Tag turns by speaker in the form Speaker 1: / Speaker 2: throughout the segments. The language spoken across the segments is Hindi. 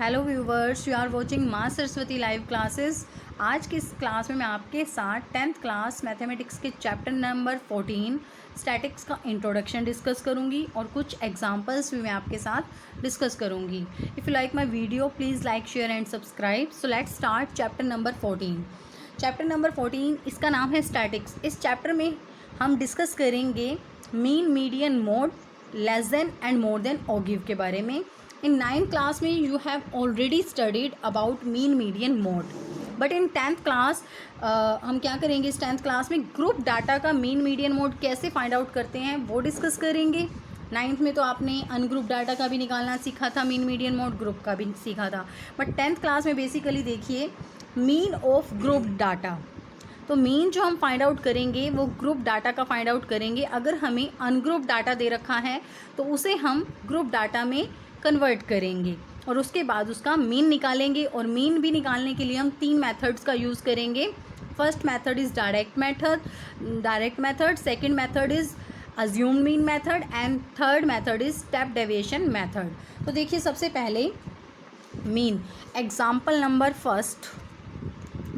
Speaker 1: Hello viewers, you are watching माँ सरस्वती लाइव क्लासेस। आज की इस क्लास में मैं आपके साथ 10th क्लास मैथमेटिक्स के चैप्टर नंबर 14 स्टैटिक्स का इंट्रोडक्शन डिस्कस करूंगी और कुछ एग्जांपल्स भी मैं आपके साथ डिस्कस करूंगी। If you like my video please like, share and subscribe. So let's start chapter number 14। Chapter number 14 इसका नाम है स्टैटिक्स। इस चैप्टर में हम डिस्कस करेंगे mean, median, mode, less than and more than और गिव के बारे में। इन 9th क्लास में you have already studied about mean, median, mode, but in 10th class हम क्या करेंगे, इस 10th क्लास में ग्रुप डाटा का मीन, मीडियन, मोड कैसे फाइंड आउट करते हैं वो डिस्कस करेंगे। 9th में तो आपने अनग्रुप डाटा का भी निकालना सीखा था, मीन, मीडियन, मोड, ग्रुप का भी सीखा था, बट 10th क्लास में बेसिकली देखिए मीन ऑफ ग्रुप डाटा। तो मीन जो हम फाइंड आउट करेंगे वो ग्रुप डाटा का फाइंड आउट करेंगे। अगर हमें अनग्रुप डाटा दे रखा है तो उसे हम ग्रुप डाटा में कन्वर्ट करेंगे और उसके बाद उसका मीन निकालेंगे। और मीन भी निकालने के लिए हम 3 मेथड्स का यूज़ करेंगे। First method is direct method, second method is assumed mean method and third method is step deviation method. तो देखिए सबसे पहले मीन, एग्जाम्पल नंबर फर्स्ट,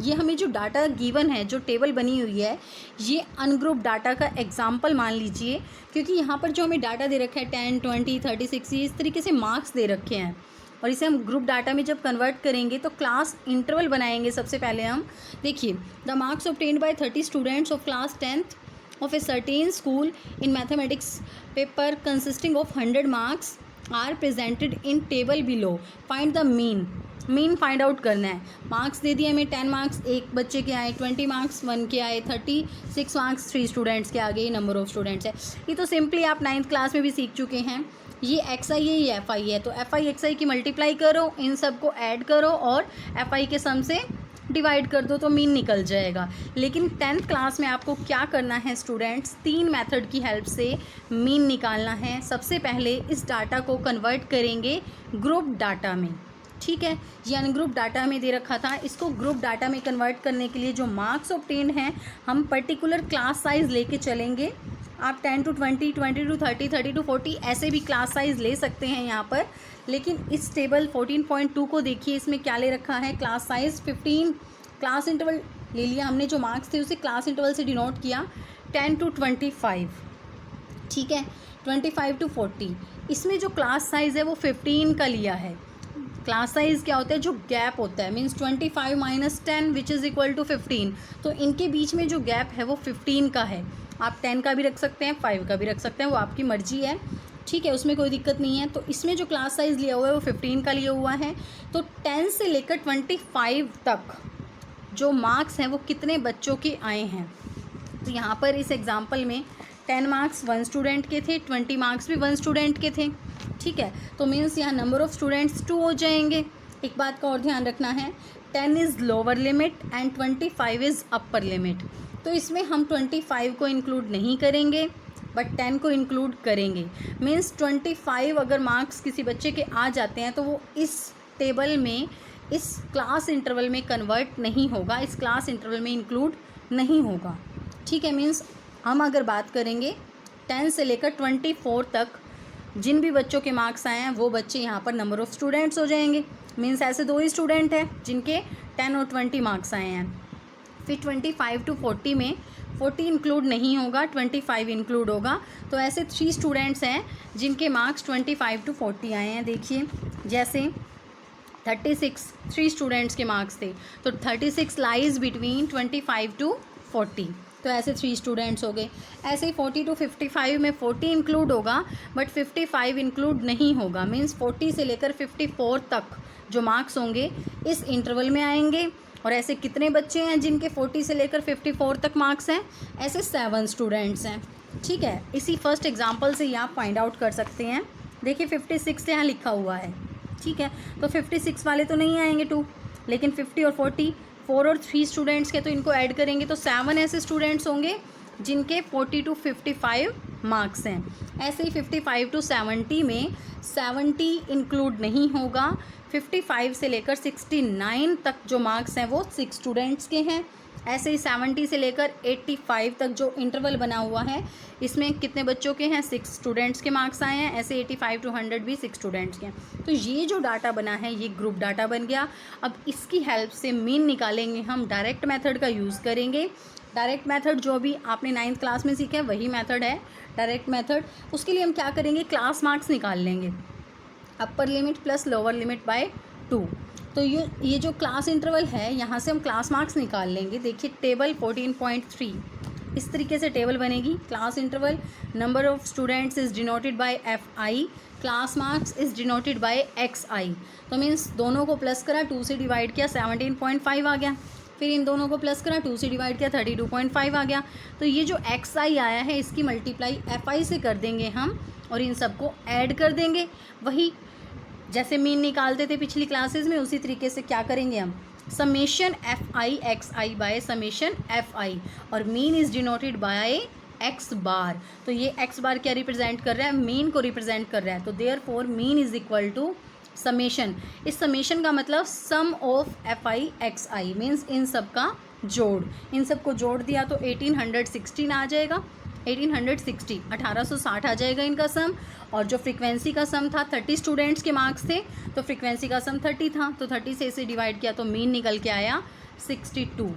Speaker 1: ये हमें जो डाटा गिवन है, जो टेबल बनी हुई है, ये अनग्रुप डाटा का एग्जाम्पल मान लीजिए, क्योंकि यहाँ पर जो हमें डाटा दे रखा है 10, 20, 36, ये इस तरीके से मार्क्स दे रखे हैं और इसे हम ग्रुप डाटा में जब कन्वर्ट करेंगे तो क्लास इंटरवल बनाएंगे। सबसे पहले हम देखिए, the marks obtained by 30 students of class 10th of a certain school in mathematics paper consisting of 100 marks are presented in table below. Find the mean find out करना है। मार्क्स दे दिए हमें, 10 मार्क्स एक बच्चे के आए, 20 मार्क्स 1 के आए, 36 मार्क्स 3 स्टूडेंट्स के आगे, ये नंबर ऑफ स्टूडेंट्स है। ये तो सिंपली आप 9th क्लास में भी सीख चुके हैं। ये एक्स आई है, ये एफ आई है, तो एफ आई एक्स आई की मल्टीप्लाई करो, इन सब को ऐड करो और एफ आई के सम से डिवाइड कर दो तो मीन निकल जाएगा। लेकिन 10th क्लास में आपको क्या करना है स्टूडेंट्स, 3 मेथड की हेल्प से मीन निकालना है। सबसे पहले इस डाटा को कन्वर्ट करेंगे ग्रुप डाटा में, ठीक है। ये अनग्रुप डाटा में दे रखा था, इसको ग्रुप डाटा में कन्वर्ट करने के लिए जो मार्क्स ऑब्टेन्ड हैं हम पर्टिकुलर क्लास साइज़ लेके चलेंगे। आप 10 to 20, 20 to 30, 30 to 40 ऐसे भी क्लास साइज़ ले सकते हैं यहाँ पर। लेकिन इस टेबल 14.2 को देखिए, इसमें क्या ले रखा है, क्लास साइज़ 15, क्लास इंटरवल ले लिया हमने, जो मार्क्स थे उसे क्लास इंटरवल से डिनोट किया 10 to 25, ठीक है, 25 to 40। इसमें जो क्लास साइज़ है वो 15 का लिया है। क्लास साइज़ क्या होता है, जो गैप होता है, means 25 minus 10 which is equal to 15। तो इनके बीच में जो गैप है वो 15 का है। आप 10 का भी रख सकते हैं, 5 का भी रख सकते हैं, वो आपकी मर्जी है, ठीक है, उसमें कोई दिक्कत नहीं है। तो इसमें जो क्लास साइज़ लिया हुआ है वो 15 का लिया हुआ है। तो 10 से लेकर 25 तक जो मार्क्स हैं वो कितने बच्चों के आए हैं। तो यहाँ पर इस एग्ज़ाम्पल में 10 मार्क्स 1 स्टूडेंट के थे, 20 मार्क्स भी 1 स्टूडेंट के थे, ठीक है। तो मीन्स यहाँ नंबर ऑफ़ स्टूडेंट्स 2 हो जाएंगे। एक बात का और ध्यान रखना है, 10 is lower limit and 25 is upper limit. तो इसमें हम 25 को इंक्लूड नहीं करेंगे बट 10 को इंक्लूड करेंगे। मीन्स 25 अगर मार्क्स किसी बच्चे के आ जाते हैं तो वो इस टेबल में, इस क्लास इंटरवल में कन्वर्ट नहीं होगा, इस क्लास इंटरवल में इंक्लूड नहीं होगा, ठीक है। मीन्स हम अगर बात करेंगे 10 से लेकर 24 तक जिन भी बच्चों के मार्क्स आए हैं वो बच्चे यहाँ पर नंबर ऑफ़ स्टूडेंट्स हो जाएंगे। मीन्स ऐसे 2 ही स्टूडेंट हैं जिनके 10 और 20 मार्क्स आए हैं। फिर 25 to 40 में 40 इंक्लूड नहीं होगा, 25 इंक्लूड होगा। तो ऐसे 3 स्टूडेंट्स हैं जिनके मार्क्स 25 to 40 आए हैं। देखिए जैसे 36 3 स्टूडेंट्स के मार्क्स थे, तो 36 लाइज बिटवीन 25 to 40, तो ऐसे 3 स्टूडेंट्स हो गए। ऐसे ही 40 to 55 में 40 इंक्लूड होगा बट 55 इंक्लूड नहीं होगा। मीन्स 40 से लेकर 54 तक जो मार्क्स होंगे इस इंटरवल में आएंगे। और ऐसे कितने बच्चे हैं जिनके 40 से लेकर 54 तक मार्क्स हैं, ऐसे 7 स्टूडेंट्स हैं, ठीक है। इसी फर्स्ट एग्जांपल से ही आप फाइंड आउट कर सकते हैं। देखिए 56 यहाँ लिखा हुआ है, ठीक है, तो 56 वाले तो नहीं आएंगे 2, लेकिन 50 और 40, 4 और 3 स्टूडेंट्स के, तो इनको ऐड करेंगे तो 7 ऐसे स्टूडेंट्स होंगे जिनके 40 to 55 मार्क्स हैं। ऐसे ही 55 to 70 में 70 इंक्लूड नहीं होगा। 55 से लेकर 69 तक जो मार्क्स हैं वो 6 स्टूडेंट्स के हैं, ऐसे ही 70 से लेकर 85 तक जो इंटरवल बना हुआ है, इसमें कितने बच्चों के हैं, 6 स्टूडेंट्स के मार्क्स आए हैं। ऐसे 85 to 100 भी 6 स्टूडेंट्स के हैं। तो ये जो डाटा बना है ये ग्रुप डाटा बन गया। अब इसकी हेल्प से मीन निकालेंगे हम, डायरेक्ट मेथड का यूज़ करेंगे। डायरेक्ट मेथड जो भी आपने 9th क्लास में सीखा है वही मेथड है डायरेक्ट मेथड। उसके लिए हम क्या करेंगे, क्लास मार्क्स निकाल लेंगे, upper limit plus lower limit by 2। तो ये जो क्लास इंटरवल है यहाँ से हम क्लास मार्क्स निकाल लेंगे। देखिए टेबल 14.3 इस तरीके से टेबल बनेगी। Class interval, number of students is denoted by FI, class marks is denoted by XI। तो मीन्स दोनों को प्लस करा, 2 से डिवाइड किया 17.5 आ गया। फिर इन दोनों को प्लस करा, 2 से डिवाइड किया 32.5 आ गया। तो ये जो XI आया है इसकी मल्टीप्लाई FI से कर देंगे हम और इन सबको ऐड कर देंगे। वही जैसे मीन निकालते थे पिछली क्लासेस में, उसी तरीके से क्या करेंगे हम, summation FI XI bye summation FI, और mean is denoted by X बार। तो ये X बार क्या रिप्रेजेंट कर रहा है, मीन को रिप्रेजेंट कर रहा है। तो therefore mean is equal to summation. इस समेशन का मतलब sum of FI XI means इन सब का जोड़। इन सब को जोड़ दिया तो 1816 आ जाएगा, 1860 आ जाएगा इनका सम। और जो फ्रीक्वेंसी का सम था, 30 स्टूडेंट्स के मार्क्स थे तो फ्रीक्वेंसी का सम 30 था, तो 30 से इसे डिवाइड किया तो मीन निकल के आया 62।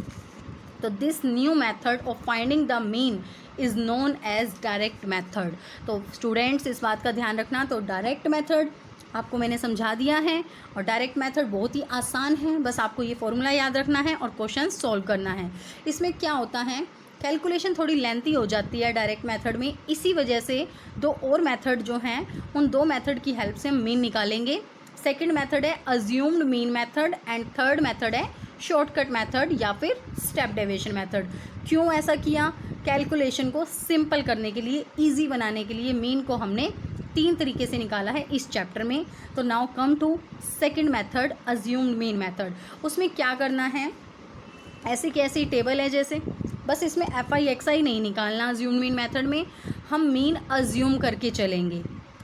Speaker 1: तो this new method of finding the mean is known as direct method. तो स्टूडेंट्स इस बात का ध्यान रखना, तो डायरेक्ट मेथड आपको मैंने समझा दिया है और डायरेक्ट मेथड बहुत ही आसान है, बस आपको ये फॉर्मूला याद रखना है और क्वेश्चन सॉल्व करना है। इसमें क्या होता है, कैलकुलेशन थोड़ी लेंथी हो जाती है डायरेक्ट मेथड में, इसी वजह से 2 और मेथड जो हैं उन 2 मेथड की हेल्प से हम मीन निकालेंगे। सेकंड मेथड है assumed mean method and third method है शॉर्टकट मेथड या फिर स्टेप डेविएशन मेथड। क्यों ऐसा किया, कैलकुलेशन को सिंपल करने के लिए, ईजी बनाने के लिए मीन को हमने 3 तरीके से निकाला है इस चैप्टर में। तो now come to second method, assumed mean method. उसमें क्या करना है, ऐसी कैसी टेबल है जैसे, बस इसमें FI XI नहीं निकालना। अज्यूम मीन मेथड में हम मीन अज्यूम करके चलेंगे,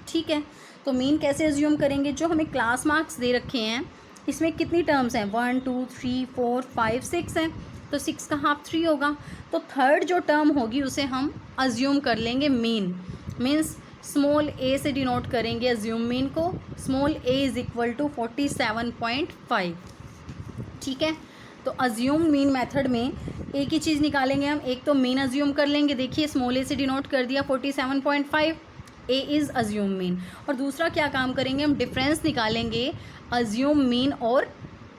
Speaker 1: ठीक है। तो मीन कैसे अज्यूम करेंगे, जो हमें क्लास मार्क्स दे रखे हैं इसमें कितनी टर्म्स हैं, 1 2 3 4 5 6 हैं, तो 6 का हाफ 3 होगा। तो थर्ड जो टर्म होगी उसे हम अज्यूम कर लेंगे मीन, मीन्स स्मॉल a से डिनोट करेंगे अज्यूम मीन को। Small a is equal to 47.5, ठीक है। तो अज्यूम मीन मेथड में एक ही चीज़ निकालेंगे हम, एक तो मीन अज्यूम कर लेंगे, देखिए स्मॉल a से डिनोट कर दिया 47.5, a इज़ अज्यूम मीन। और दूसरा क्या काम करेंगे, हम डिफरेंस निकालेंगे अज्यूम मीन और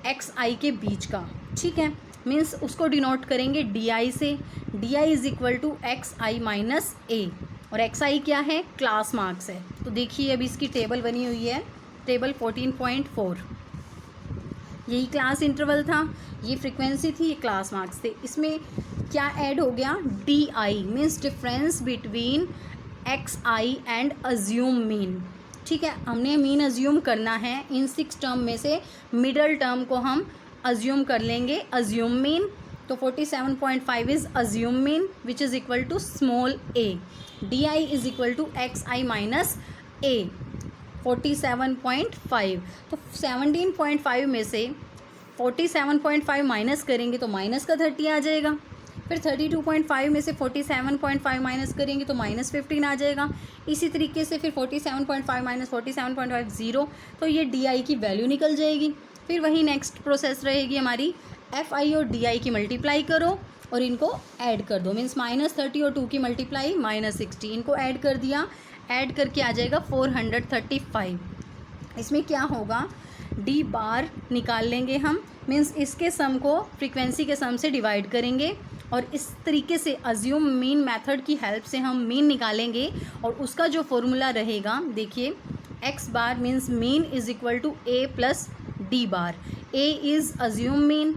Speaker 1: XI के बीच का, ठीक है। मीन्स उसको डिनोट करेंगे DI से, DI is equal to XI minus A, और XI क्या है, क्लास मार्क्स है। तो देखिए अभी इसकी टेबल बनी हुई है, टेबल 14.4, यही क्लास इंटरवल था, ये फ्रीक्वेंसी थी, ये क्लास मार्क्स थे। इसमें क्या ऐड हो गया, DI means difference between XI and assume mean, ठीक है। हमने मीन अज्यूम करना है, इन 6 टर्म में से मिडल टर्म को हम अज्यूम कर लेंगे अज्यूम मीन। तो 47.5 is assume mean which is equal to small a, DI is equal to XI minus A, 47.5। तो 17.5 में से 47.5 माइनस करेंगे तो माइनस का 30 आ जाएगा। फिर 32.5 में से 47.5 माइनस करेंगे तो माइनस 15 आ जाएगा। इसी तरीके से फिर 47.5 माइनस 47.5 0, तो ये DI की वैल्यू निकल जाएगी। फिर वही नेक्स्ट प्रोसेस रहेगी हमारी, FI और DI की मल्टीप्लाई करो और इनको ऐड कर दो, मीन्स -30 और 2 की मल्टीप्लाई -60, इनको ऐड कर दिया, ऐड करके आ जाएगा 435। इसमें क्या होगा, D बार निकाल लेंगे हम, मीन्स इसके सम को फ्रीक्वेंसी के सम से डिवाइड करेंगे और इस तरीके से अज्यूम मीन मेथड की हेल्प से हम मीन निकालेंगे। और उसका जो फॉर्मूला रहेगा, देखिए X bar means mean is equal to A plus D bar. A is assume mean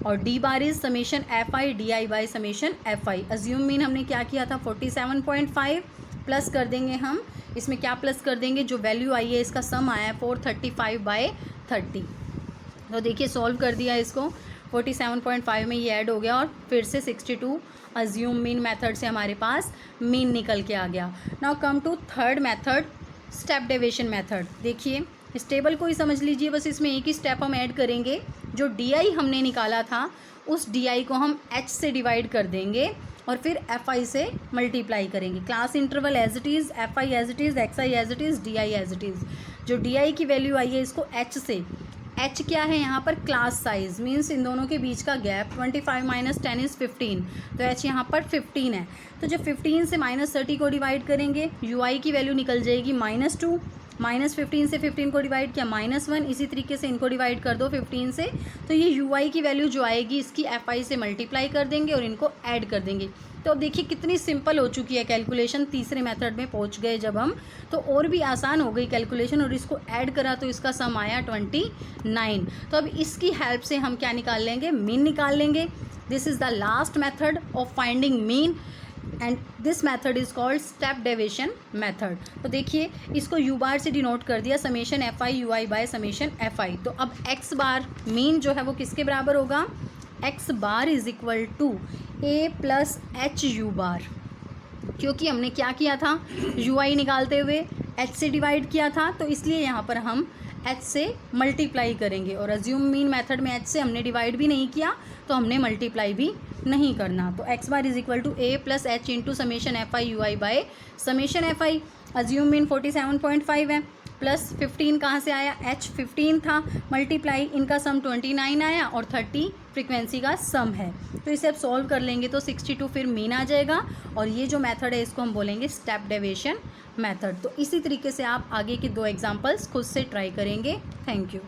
Speaker 1: और D bar is summation FI DI by summation FI। Assume mean हमने क्या किया था, 47.5 प्लस कर देंगे हम, इसमें क्या प्लस कर देंगे, जो वैल्यू आई है इसका सम आया है 435/30। तो देखिए सॉल्व कर दिया इसको, 47.5 में ये ऐड हो गया और फिर से 62 अज्यूम मीन मेथड से हमारे पास मीन निकल के आ गया। Now come to third method, step deviation method. देखिए इस टेबल को ही समझ लीजिए, बस इसमें एक ही स्टेप हम ऐड करेंगे, जो DI हमने निकाला था उस DI को हम H से डिवाइड कर देंगे और फिर FI से मल्टीप्लाई करेंगे। Class interval as it is, FI as it is, XI as it is, DI as it is. जो DI की वैल्यू आई है इसको H से, H क्या है यहाँ पर, क्लास साइज, मीन्स इन दोनों के बीच का गैप, 25 माइनस 10 इज़ 15, तो H यहाँ पर 15 है। तो जब 15 से -30 को डिवाइड करेंगे, UI की वैल्यू निकल जाएगी -2, -15 से 15 को डिवाइड किया -1, इसी तरीके से इनको डिवाइड कर दो 15 से, तो ये UI की वैल्यू जो आएगी इसकी FI से मल्टीप्लाई कर देंगे और इनको ऐड कर देंगे। तो अब देखिए कितनी सिंपल हो चुकी है कैलकुलेशन, तीसरे मेथड में पहुंच गए जब हम, तो और भी आसान हो गई कैलकुलेशन, और इसको ऐड करा तो इसका सम आया 29। तो अब इसकी हेल्प से हम क्या निकाल लेंगे, मीन निकाल लेंगे। This is the last method of finding mean and this method is called step deviation method. तो देखिए इसको U बार से डिनोट कर दिया, summation FI UI by summation FI। तो अब X बार मीन जो है वो किसके बराबर होगा, X bar is equal to A plus H U bar, क्योंकि हमने क्या किया था, UI निकालते हुए H से डिवाइड किया था, तो इसलिए यहाँ पर हम H से मल्टीप्लाई करेंगे, और अज्यूम मीन मेथड में H से हमने डिवाइड भी नहीं किया तो हमने मल्टीप्लाई भी नहीं करना। तो X bar is equal to A plus H into summation FI UI by summation FI। Assume mean 47.5 है, प्लस 15 कहाँ से आया, H 15 था, मल्टीप्लाई इनका सम 29 आया और 30 फ्रीक्वेंसी का सम है। तो इसे अब सॉल्व कर लेंगे तो 62 फिर मीन आ जाएगा, और ये जो मेथड है इसको हम बोलेंगे स्टेप डेविएशन मेथड। तो इसी तरीके से आप आगे के 2 एग्जांपल्स खुद से ट्राई करेंगे। Thank you.